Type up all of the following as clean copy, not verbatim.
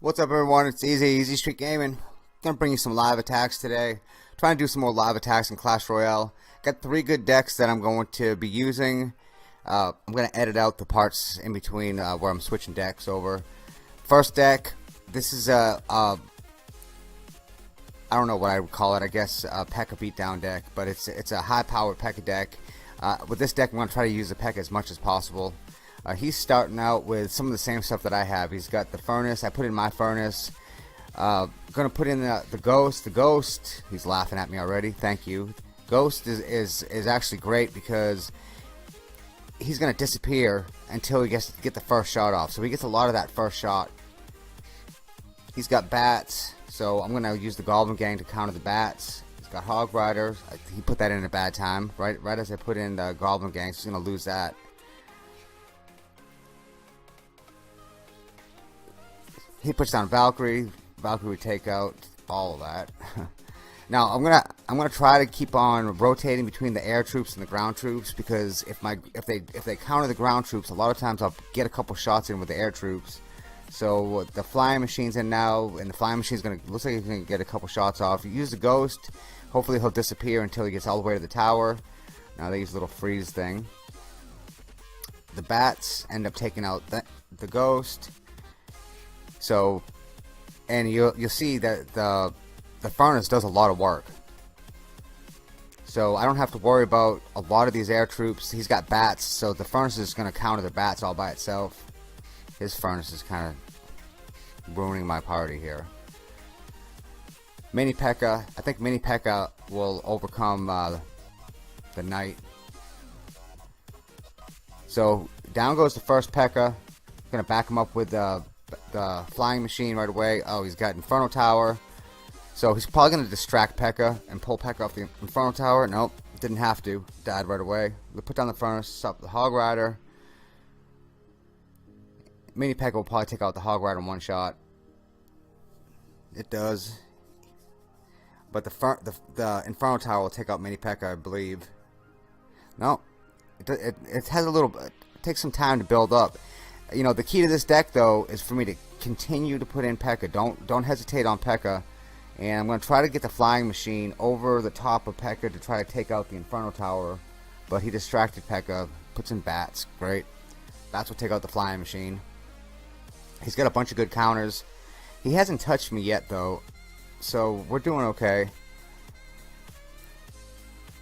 What's up, everyone? It's Easy Street Gaming. Gonna bring you some live attacks today. Trying to do some more live attacks in Clash Royale. Got 3 good decks that I'm going to be using. I'm gonna edit out the parts in between where I'm switching decks over. First deck. This is a I don't know what I would call it. I guess a P.E.K.K.A beatdown deck, but it's a high-powered P.E.K.K.A deck. With this deck, I'm gonna try to use the P.E.K.K.A as much as possible. He's starting out with some of the same stuff that I have. He's got the furnace. I put in my furnace. Gonna put in the ghost. The ghost. He's laughing at me already. Thank you. Ghost is actually great because he's gonna disappear until he gets to get the first shot off. So he gets a lot of that first shot. He's got bats, so I'm gonna use the Goblin Gang to counter the bats. He's got Hog Rider. He put that in a bad time, right as I put in the Goblin Gang, so he's gonna lose that. He puts down Valkyrie. Valkyrie would take out all of that. Now I'm gonna try to keep on rotating between the air troops and the ground troops, because if they counter the ground troops, a lot of times I'll get a couple shots in with the air troops. So the flying machine's in now, and the flying machine's looks like he's gonna get a couple shots off. You use the ghost. Hopefully he'll disappear until he gets all the way to the tower. Now they use a little freeze thing. The bats end up taking out the ghost. So, and you'll see that the furnace does a lot of work. So I don't have to worry about a lot of these air troops. He's got bats, so the furnace is going to counter the bats all by itself. His furnace is kind of ruining my party here. Mini P.E.K.K.A. I think Mini P.E.K.K.A will overcome the knight. So down goes the first P.E.K.K.A. Going to back him up with the flying machine right away. Oh, he's got Inferno Tower. So he's probably going to distract P.E.K.K.A and pull P.E.K.K.A off the Inferno Tower. Nope, didn't have to. Died right away. We'll put down the furnace, stop the Hog Rider. Mini P.E.K.K.A will probably take out the Hog Rider in one shot. It does. But the Inferno Tower will take out Mini P.E.K.K.A, I believe. No, it has a little. It takes some time to build up. You know, the key to this deck, though, is for me to continue to put in P.E.K.K.A. Don't hesitate on P.E.K.K.A. And I'm going to try to get the flying machine over the top of P.E.K.K.A to try to take out the Inferno Tower. But he distracted P.E.K.K.A. Puts in bats. Great. Bats will take out the flying machine. He's got a bunch of good counters. He hasn't touched me yet, though. So we're doing okay.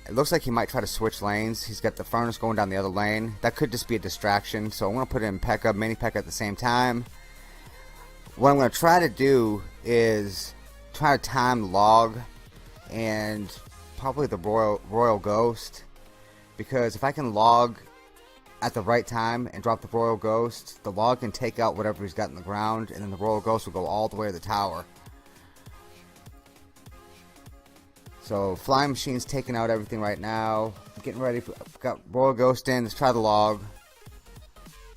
It looks like he might try to switch lanes. He's got the furnace going down the other lane. That could just be a distraction. So I'm going to put in P.E.K.K.A, Mini P.E.K.K.A at the same time. What I'm going to try to do is try to time log and probably the Royal Ghost. Because if I can log at the right time and drop the Royal Ghost, the log can take out whatever he's got in the ground, and then the Royal Ghost will go all the way to the tower. So flying machine's taking out everything right now. Getting ready. Got Royal Ghost in. Let's try the log.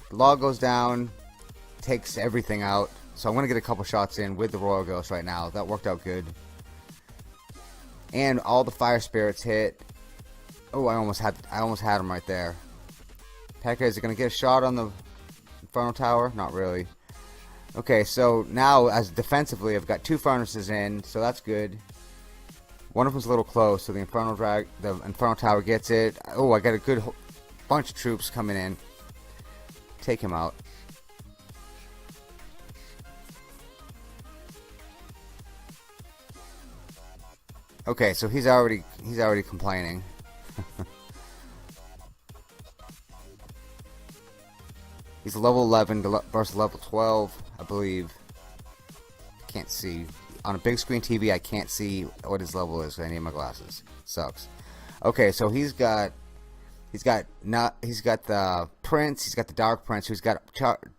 The log goes down, takes everything out. So I'm gonna get a couple shots in with the Royal Ghost right now. That worked out good. And all the fire spirits hit. Oh, I almost had him right there. P.E.K.K.A, is it gonna get a shot on the Inferno Tower? Not really. Okay, so now as defensively, I've got 2 furnaces in, so that's good. One of them's a little close, so the Inferno Tower gets it. Oh, I got a good bunch of troops coming in. Take him out. Okay, so he's already complaining. He's level 11 versus level 12, I believe. Can't see. On a big screen TV, I can't see what his level is. I need my glasses. Sucks. Okay, so he's got the Prince. He's got the Dark Prince. Who's got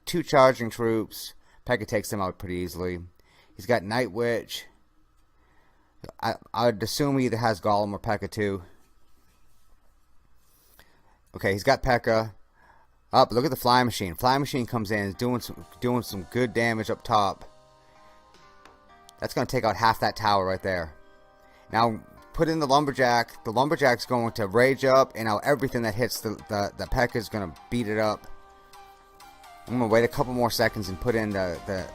2 charging troops. P.E.K.K.A takes him out pretty easily. He's got Night Witch. I'd assume he either has Golem or P.E.K.K.A too. Okay, he's got P.E.K.K.A. Up, look at the flying machine. Flying machine comes in, is doing some good damage up top. That's going to take out half that tower right there. Now, put in the Lumberjack. The Lumberjack's going to rage up, and now everything that hits the P.E.K.K.A is going to beat it up. I'm going to wait a couple more seconds and put in the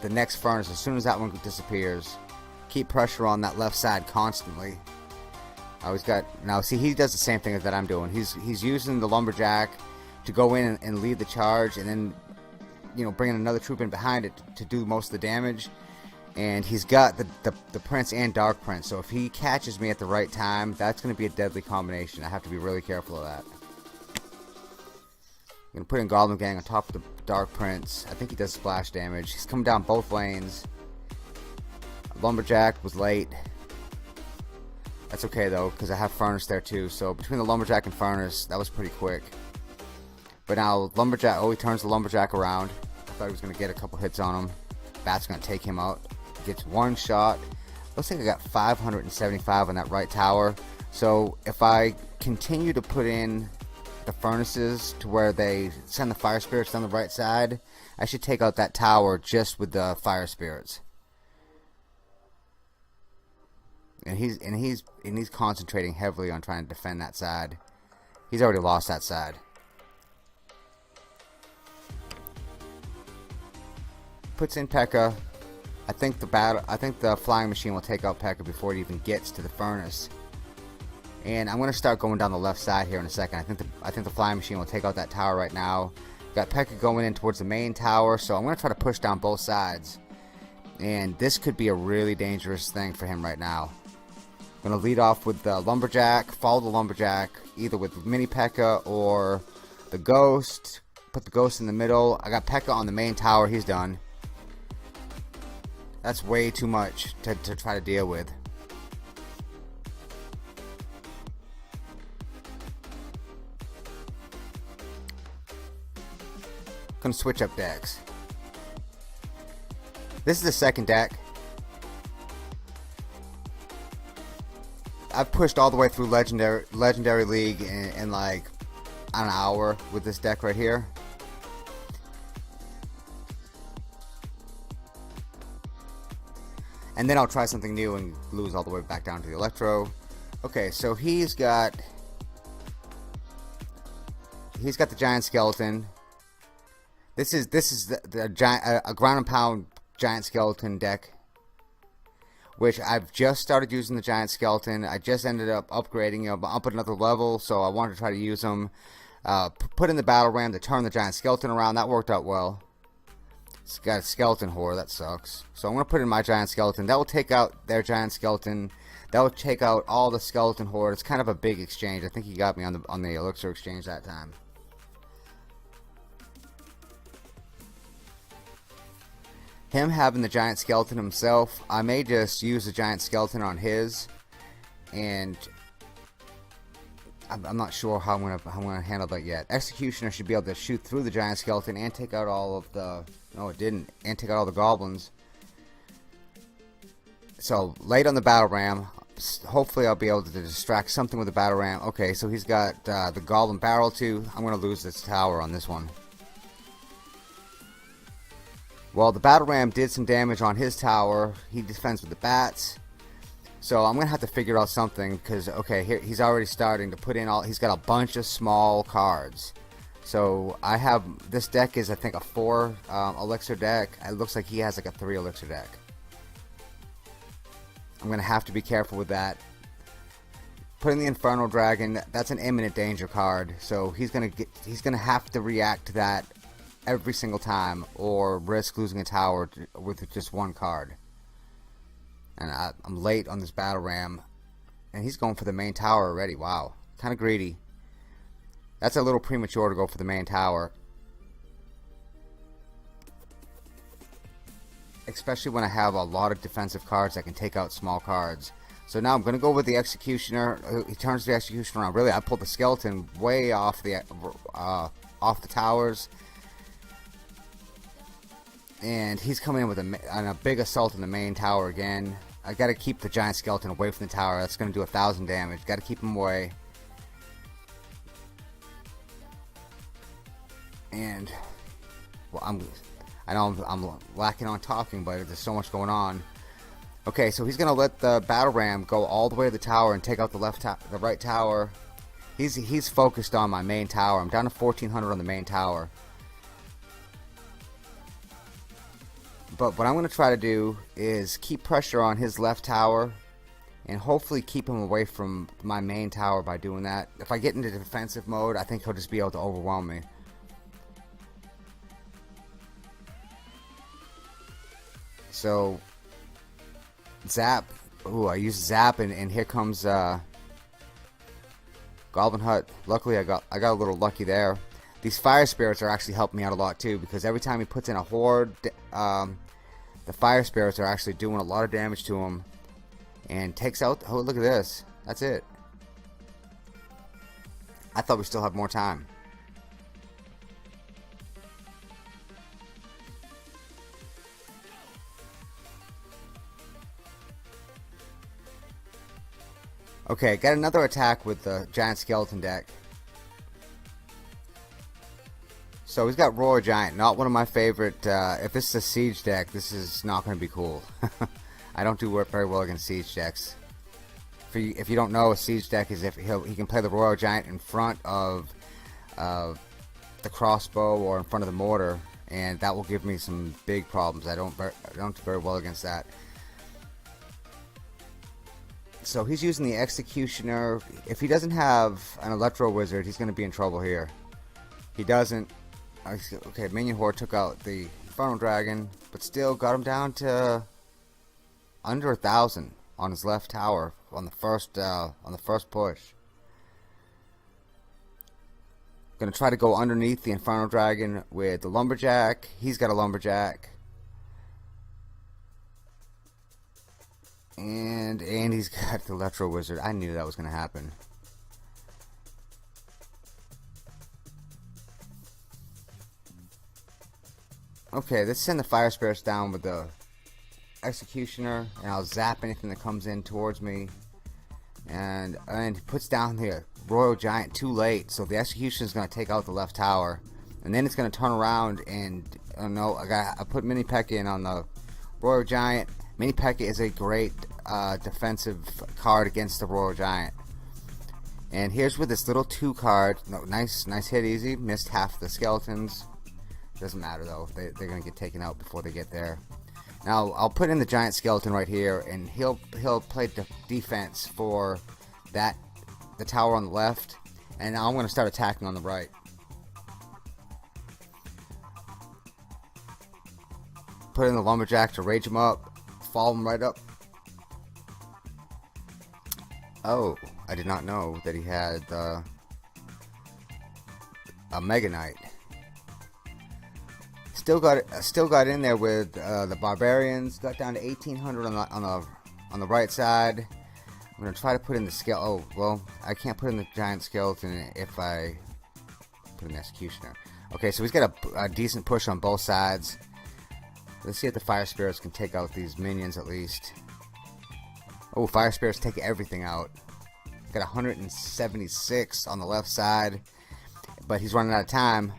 next furnace as soon as that one disappears. Keep pressure on that left side constantly. Now see, he does the same thing that I'm doing. He's using the Lumberjack to go in and lead the charge, and then, you know, bringing another troop in behind it to do most of the damage. And he's got the Prince and Dark Prince, so if he catches me at the right time, that's going to be a deadly combination. I have to be really careful of that. I'm going to put in Goblin Gang on top of the Dark Prince. I think he does splash damage. He's coming down both lanes. Lumberjack was late. That's okay though, because I have Furnace there too. So between the Lumberjack and Furnace, that was pretty quick. But now Lumberjack, he turns the Lumberjack around. I thought he was going to get a couple hits on him. Bat's going to take him out. Gets one shot. Looks like I got 575 on that right tower. So if I continue to put in the furnaces to where they send the fire spirits down the right side, I should take out that tower just with the fire spirits. And he's concentrating heavily on trying to defend that side. He's already lost that side. Puts in P.E.K.K.A. I think the flying machine will take out P.E.K.K.A before it even gets to the furnace. And I'm going to start going down the left side here in a second. I think the flying machine will take out that tower right now. Got P.E.K.K.A going in towards the main tower, so I'm going to try to push down both sides. And this could be a really dangerous thing for him right now. I'm going to lead off with the Lumberjack, follow the Lumberjack, either with mini P.E.K.K.A or the Ghost. Put the Ghost in the middle. I got P.E.K.K.A on the main tower. He's done. That's way too much to try to deal with. Gonna switch up decks. This is the second deck. I've pushed all the way through Legendary League in like an hour with this deck right here. And then I'll try something new and lose all the way back down to the Electro. Okay, so he's got the Giant Skeleton. This is the giant, a ground and pound Giant Skeleton deck, which I've just started using the Giant Skeleton. I just ended up upgrading him up at another level, so I wanted to try to use him. Put in the Battle Ram to turn the Giant Skeleton around. That worked out well. It's got a Skeleton Horde. That sucks. So I'm going to put in my Giant Skeleton. That will take out their Giant Skeleton. That will take out all the Skeleton Horde. It's kind of a big exchange. I think he got me on the Elixir exchange that time. Him having the Giant Skeleton himself, I may just use the Giant Skeleton on his, and I'm not sure how I'm gonna handle that yet. Executioner should be able to shoot through the Giant Skeleton and take out all of the... No, it didn't. And take out all the goblins. So, late on the Battle Ram. Hopefully I'll be able to distract something with the Battle Ram. Okay, so he's got the Goblin Barrel too. I'm going to lose this tower on this one. Well, the Battle Ram did some damage on his tower. He defends with the bats. So I'm going to have to figure out something, because, okay, here he's already starting to put in he's got a bunch of small cards. So I have, this deck is I think a 4 elixir deck. It looks like he has like a 3 elixir deck. I'm going to have to be careful with that. Putting the Infernal Dragon, that's an imminent danger card. So he's going to have to react to that every single time, or risk losing a tower with just one card. And I'm late on this Battle Ram, and he's going for the main tower already. Wow, kind of greedy. That's a little premature to go for the main tower, especially when I have a lot of defensive cards that can take out small cards. So now I'm going to go with the Executioner. He turns the Executioner around. Really, I pulled the Skeleton way off the towers. And he's coming in with a big assault in the main tower again. I got to keep the Giant Skeleton away from the tower. That's going to do 1,000 damage. Got to keep him away. And well, I know I'm lacking on talking, but there's so much going on. Okay, so he's gonna let the battle ram go all the way to the tower and take out the right tower. He's focused on my main tower. I'm down to 1400 on the main tower. But what I'm gonna try to do is keep pressure on his left tower and hopefully keep him away from my main tower by doing that. If I get into defensive mode, I think he'll just be able to overwhelm me. So zap. Ooh, I used zap, and here comes Goblin Hut. Luckily, I got a little lucky there. These fire spirits are actually helping me out a lot too, because every time he puts in a horde, the fire spirits are actually doing a lot of damage to him, and takes out. Oh, look at this! That's it. I thought we still had more time. Okay, got another attack with the giant skeleton deck. So he's got Royal Giant, not one of my favorite. If this is a siege deck, this is not going to be cool. I don't do very well against siege decks. If you don't know, a siege deck is if he can play the Royal Giant in front of the crossbow or in front of the mortar, and that will give me some big problems. I don't do very well against that. So he's using the Executioner. If he doesn't have an Electro Wizard, he's going to be in trouble here. He doesn't. Okay, Minion Horde took out the Infernal Dragon, but still got him down to under 1,000 on his left tower on the first push. Going to try to go underneath the Infernal Dragon with the Lumberjack. He's got a Lumberjack. And he's got the Electro Wizard. I knew that was going to happen. Okay, let's send the Fire Spirits down with the Executioner, and I'll zap anything that comes in towards me. And he puts down the Royal Giant too late, so the Executioner is going to take out the left tower, and then it's going to turn around and no, I put Mini P.E.K.K.A in on the Royal Giant. Mini P.E.K.K.A is a great defensive card against the Royal Giant. And here's with this little 2 card. No, nice hit, easy. Missed half the skeletons. Doesn't matter though. They're gonna get taken out before they get there. Now I'll put in the giant skeleton right here, and he'll play defense for the tower on the left, and now I'm gonna start attacking on the right. Put in the Lumberjack to rage him up, follow him right up. Oh, I did not know that he had a Mega Knight. Still got in there with the Barbarians. Got down to 1800 on the right side. I'm gonna try to put in the scale. Oh well, I can't put in the giant skeleton if I put in the Executioner. Okay, so he's got a decent push on both sides. Let's see if the Fire Spirits can take out these minions at least. Oh, Fire Spirits take everything out. Got 176 on the left side, but he's running out of time.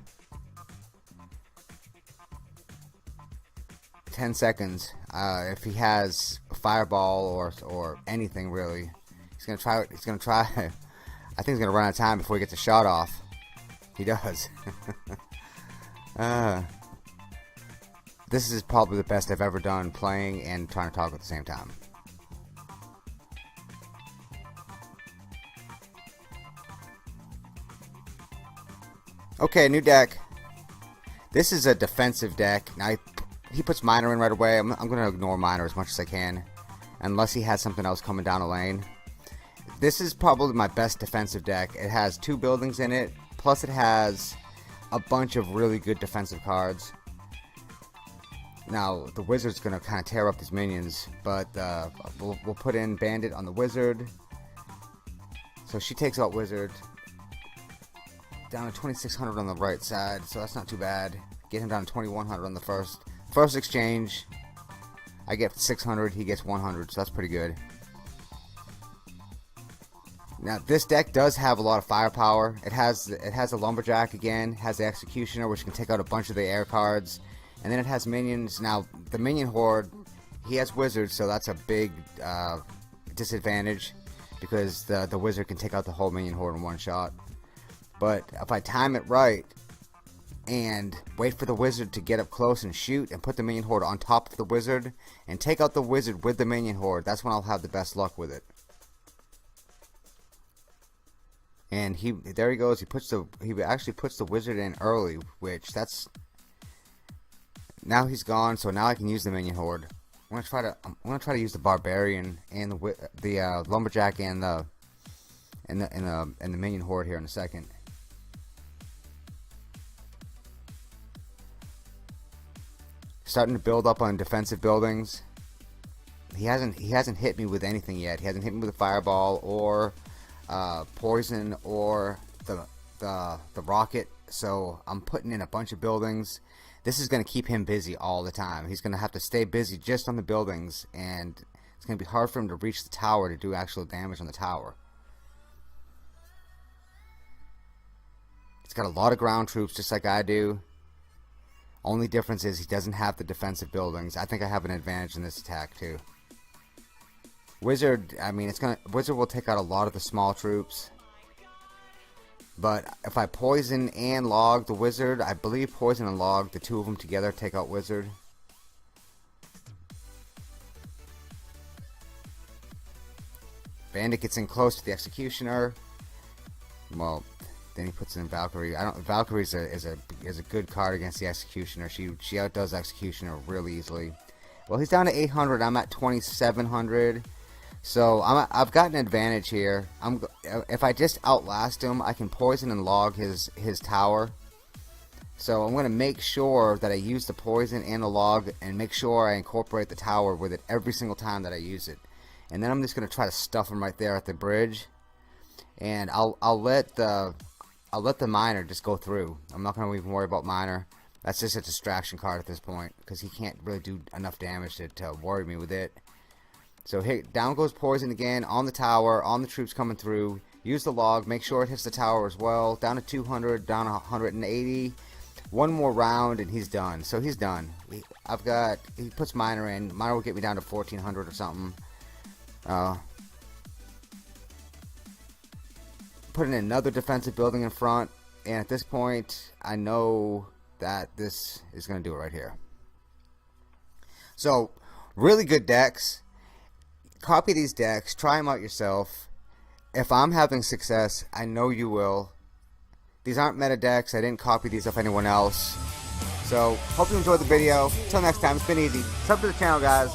10 seconds. If he has a fireball or anything really, he's gonna try. I think he's gonna run out of time before he gets a shot off. He does. This is probably the best I've ever done playing and trying to talk at the same time. Okay, new deck. This is a defensive deck. Now he puts Miner in right away. I'm going to ignore Miner as much as I can, unless he has something else coming down the lane. This is probably my best defensive deck. It has 2 buildings in it, plus it has a bunch of really good defensive cards. Now the Wizard's going to kind of tear up these minions, but we'll put in Bandit on the Wizard. So she takes out Wizard. Down to 2600 on the right side, so that's not too bad. Get him down to 2100 on the first exchange. I get 600, he gets 100, so that's pretty good. Now this deck does have a lot of firepower. It has a Lumberjack again, has the Executioner, which can take out a bunch of the air cards, and then it has minions. Now the minion horde, he has wizards, so that's a big disadvantage because the wizard can take out the whole minion horde in one shot. But if I time it right and wait for the wizard to get up close and shoot and put the minion horde on top of the wizard and take out the wizard with the minion horde, that's when I'll have the best luck with it. And there he goes. He actually puts the wizard in early, which now he's gone. So now I can use the minion horde. I'm gonna try to use the barbarian and the lumberjack and the minion horde here in a second. Starting to build up on defensive buildings. He hasn't hit me with anything yet. He hasn't hit me with a fireball or poison or the rocket. So I'm putting in a bunch of buildings. This is going to keep him busy all the time. He's going to have to stay busy just on the buildings, and it's going to be hard for him to reach the tower to do actual damage on the tower. He's got a lot of ground troops just like I do. Only difference is he doesn't have the defensive buildings. I think I have an advantage in this attack too. Wizard, I mean, Wizard will take out a lot of the small troops. But if I poison and log the wizard, I believe poison and log, the two of them together, take out wizard. Bandit gets in close to the executioner. Well, then he puts in Valkyrie. Valkyrie is a good card against the executioner. She outdoes executioner really easily. Well, he's down to 800. I'm at 2700. So I've got an advantage here. If I just outlast him, I can poison and log his tower. So I'm going to make sure that I use the poison and the log, and make sure I incorporate the tower with it every single time that I use it. And then I'm just going to try to stuff him right there at the bridge, and I'll let the miner just go through. I'm not going to even worry about miner. That's just a distraction card at this point because he can't really do enough damage to worry me with it. So down goes poison again on the tower, on the troops coming through. Use the log, make sure it hits the tower as well. Down to 200, down to 180. One more round and he's done. So he's done. He puts miner in. Miner will get me down to 1400 or something. Putting another defensive building in front, and at this point I know that this is going to do it right here. So really good decks. Copy these decks, try them out yourself. If I'm having success, I know you will. These aren't meta decks. I didn't copy these off anyone else. So hope you enjoyed the video. Until next time, it's been easy. Sub to the channel, guys.